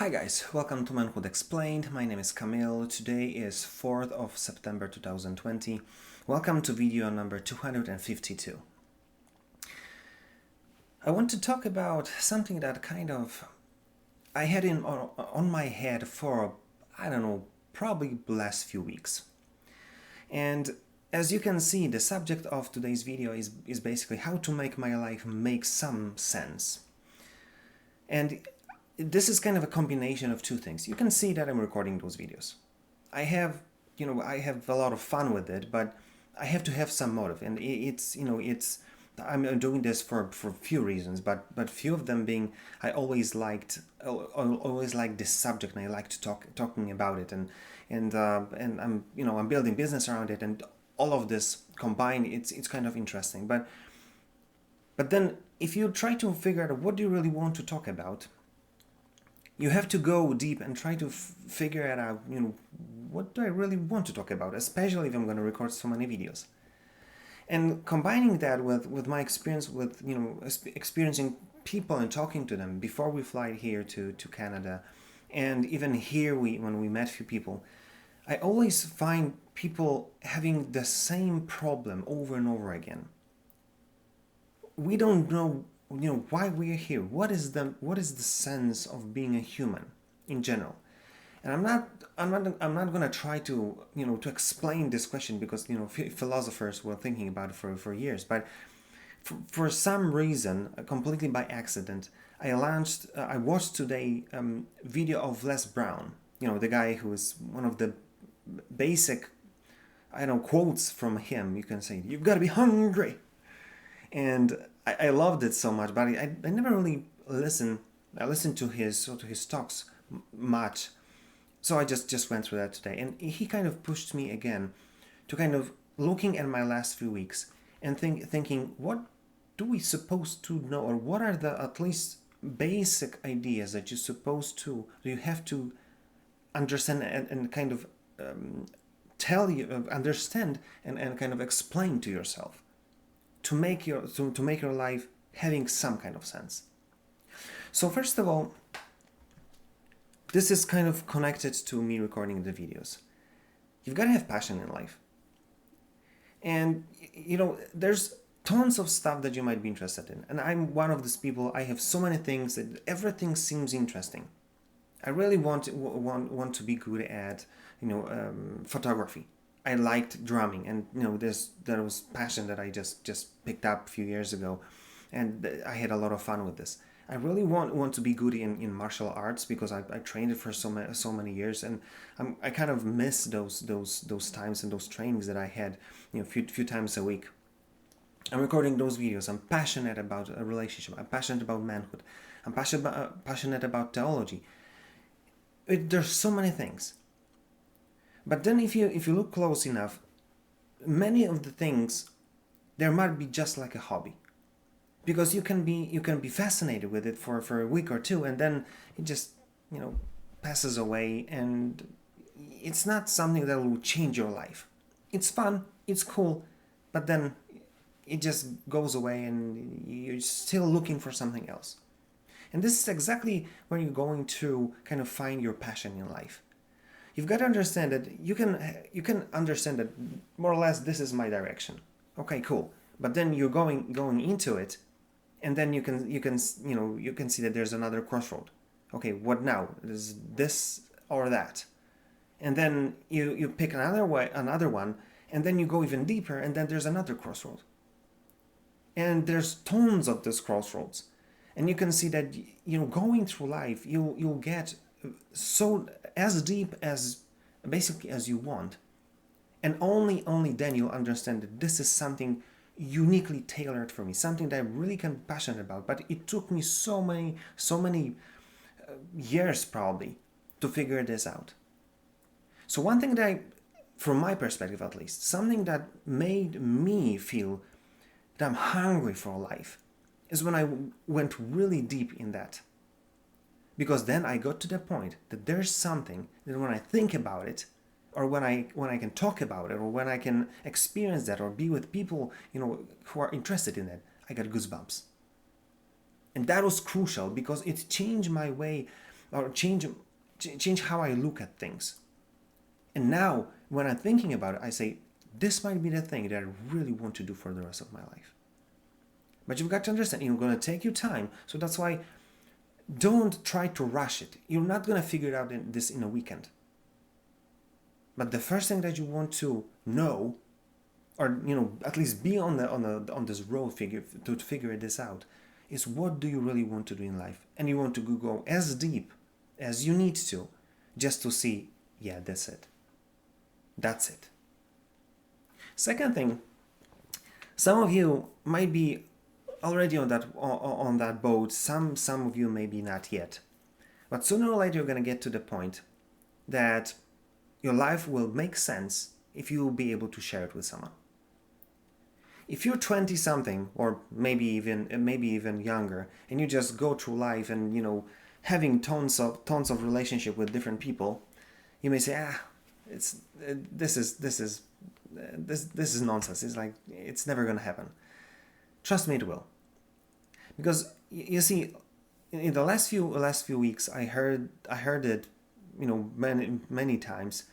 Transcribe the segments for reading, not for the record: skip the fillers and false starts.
Hi guys, welcome to Manhood Explained. My name is Camille. Today is 4th of September 2020. Welcome to video number 252. I want to talk about something that I had on my head for, I don't know, probably the last few weeks. And as you can see, the subject of today's video is basically how to make my life make some sense. And this is kind of a combination of two things. You can see that I'm recording those videos. I have a lot of fun with it, but I have to have some motive, and I'm doing this for a few reasons, but few of them being I always liked this subject, and I like to talking about it, and I'm building business around it, and all of this combined, it's kind of interesting. But then if you try to figure out what do you really want to talk about, you have to go deep and try to figure it out, what do I really want to talk about, especially if I'm going to record so many videos. And combining that with my experience with, experiencing people and talking to them before we fly here to Canada, and even here when we met a few people, I always find people having the same problem over and over again. We don't know why we are here. What is the sense of being a human in general? And I'm not gonna try to to explain this question, because philosophers were thinking about it for years. But for some reason, completely by accident, I watched today video of Les Brown. The guy who is one of the basic quotes from him. You can say, "You've got to be hungry." And I loved it so much, but I never really listened. I listened to his talks much, so I just went through that today, and he kind of pushed me again to kind of looking at my last few weeks and thinking, what do we supposed to know, or what are the at least basic ideas that you have to understand and kind of understand and kind of explain to yourself, to make your life having some kind of sense. So first of all, this is kind of connected to me recording the videos. You've got to have passion in life. And there's tons of stuff that you might be interested in. And I'm one of these people. I have so many things that everything seems interesting. I really want to be good at photography. I liked drumming, and there was passion that I just picked up a few years ago, and I had a lot of fun with this. I really want to be good in martial arts, because I trained it for so many years, and I kind of miss those times and those trainings that I had few times a week. I'm recording those videos. I'm passionate about a relationship. I'm passionate about manhood. I'm passionate about theology. There's so many things. But then if you look close enough, many of the things, there might be just like a hobby. Because you can be fascinated with it for a week or two, and then it just passes away, and it's not something that will change your life. It's fun, it's cool, but then it just goes away, and you're still looking for something else. And this is exactly where you're going to kind of find your passion in life. You've got to understand that you can understand that more or less this is my direction. Okay, cool. But then you're going into it, and then you can see that there's another crossroad. Okay, what now? Is this or that? And then you pick another one, and then you go even deeper, and then there's another crossroad. And there's tons of these crossroads, and you can see that going through life, you'll get so as deep as basically as you want, and only then you'll understand that this is something uniquely tailored for me, something that I really can be passionate about. But it took me so many years probably to figure this out. So one thing that from my perspective at least, something that made me feel that I'm hungry for life is when I went really deep in that. Because then I got to the point that there's something that when I think about it, or when I can talk about it, or when I can experience that, or be with people who are interested in it, I got goosebumps. And that was crucial, because it changed my way or change how I look at things. And now, when I'm thinking about it, I say, this might be the thing that I really want to do for the rest of my life. But you've got to understand, it's going to take you time. So that's why don't try to rush it. You're not going to figure it out in a weekend. But the first thing that you want to know, or at least be on this road to figure this out, is what do you really want to do in life, and you want to go as deep as you need to, just to see, yeah, that's it. Second thing, some of you might be already on that boat. Some of you maybe not yet, but sooner or later you're gonna get to the point that your life will make sense if you will be able to share it with someone. If you're 20 something, or maybe even younger, and you just go through life and having tons of relationship with different people, you may say, this is nonsense. It's like, it's never gonna happen. Trust me, it will. Because you see, in the last few weeks, I heard it, many times,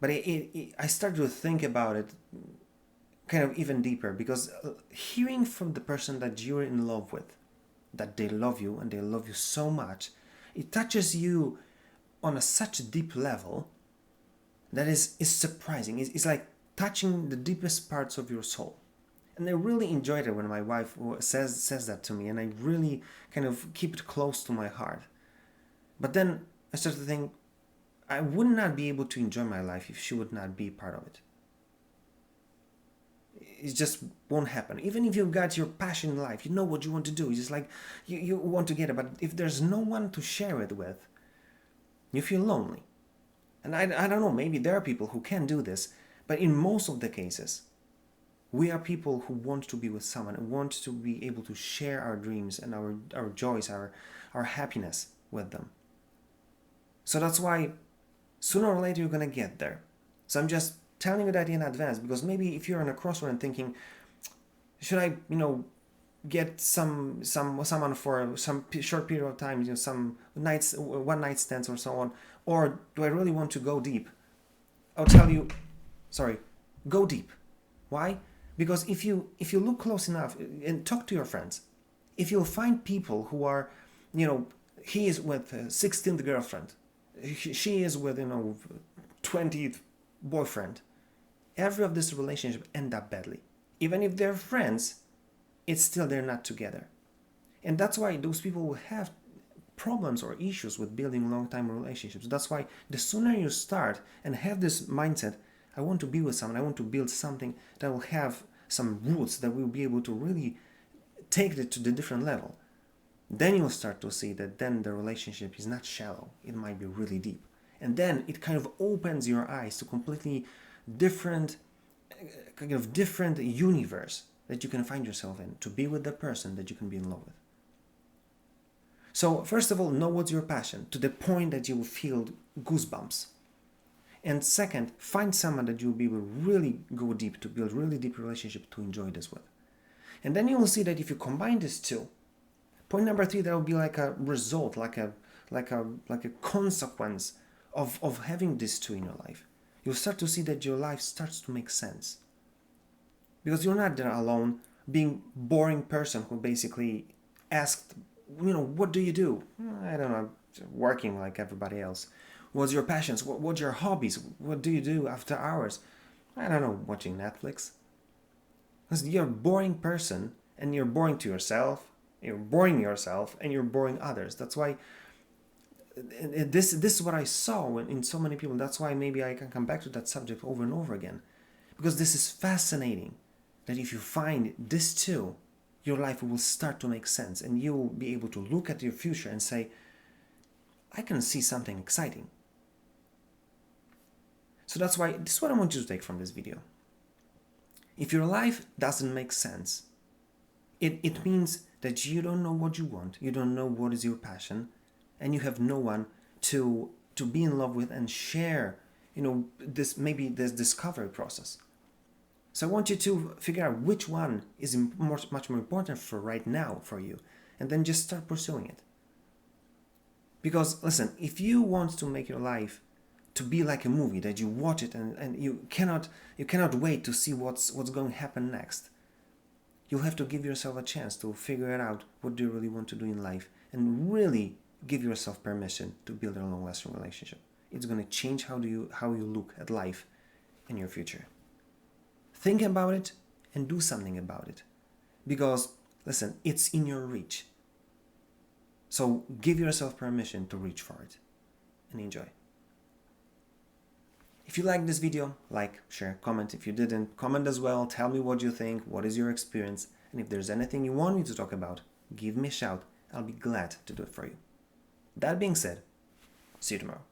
but I started to think about it kind of even deeper, because hearing from the person that you're in love with, that they love you and they love you so much, it touches you on such a deep level that is surprising. It's like touching the deepest parts of your soul. And I really enjoyed it when my wife says that to me, and I really kind of keep it close to my heart. But then I started to think, I would not be able to enjoy my life if she would not be part of it. It just won't happen. Even if you've got your passion in life, you know what you want to do. It's just like you want to get it, but if there's no one to share it with, you feel lonely. And I don't know, maybe there are people who can do this, but in most of the cases, we are people who want to be with someone and want to be able to share our dreams and our joys, our happiness with them. So that's why sooner or later you're going to get there. So I'm just telling you that in advance, because maybe if you're on a crossroad and thinking, should I, get someone for some short period of time, some one night stands or so on, or do I really want to go deep? I'll tell you, go deep. Why? Because if you look close enough and talk to your friends, if you'll find people who are, he is with a 16th girlfriend, she is with 20th boyfriend, every of this relationship end up badly. Even if they're friends, it's still they're not together. And that's why those people will have problems or issues with building long-time relationships. That's why the sooner you start and have this mindset, I want to be with someone, I want to build something that will have some roots, that will be able to really take it to the different level, then you'll start to see that then the relationship is not shallow, it might be really deep. And then it kind of opens your eyes to completely different universe that you can find yourself in, to be with the person that you can be in love with. So first of all, know what's your passion to the point that you will feel goosebumps. And second, find someone that you'll be able to really go deep, to build really deep relationship to enjoy this with. And then you will see that if you combine these two, point number 3, that will be like a result, like a consequence of having these two in your life. You'll start to see that your life starts to make sense. Because you're not there alone, being boring person who basically asked, what do you do? I don't know, working like everybody else. What's your passions? What's your hobbies? What do you do after hours? I don't know, watching Netflix. Because you're a boring person, and you're boring to yourself, you're boring yourself, and you're boring others. That's why this is what I saw in so many people. That's why maybe I can come back to that subject over and over again. Because this is fascinating, that if you find this too, your life will start to make sense, and you will be able to look at your future and say, I can see something exciting. So that's why this is what I want you to take from this video. If your life doesn't make sense, it means that you don't know what you want, you don't know what is your passion, and you have no one to be in love with and share, this discovery process. So I want you to figure out which one is much more important for right now for you, and then just start pursuing it. Because listen, if you want to make your life to be like a movie that you watch it and you cannot wait to see what's going to happen next, you'll have to give yourself a chance to figure it out what do you really want to do in life and really give yourself permission to build a long-lasting relationship. It's going to change how you look at life in your future. Think about it and do something about it. Because listen, it's in your reach. So give yourself permission to reach for it and enjoy. If you liked this video, like, share, comment. If you didn't, comment as well. Tell me what you think, what is your experience, and if there's anything you want me to talk about, give me a shout. I'll be glad to do it for you. That being said, see you tomorrow.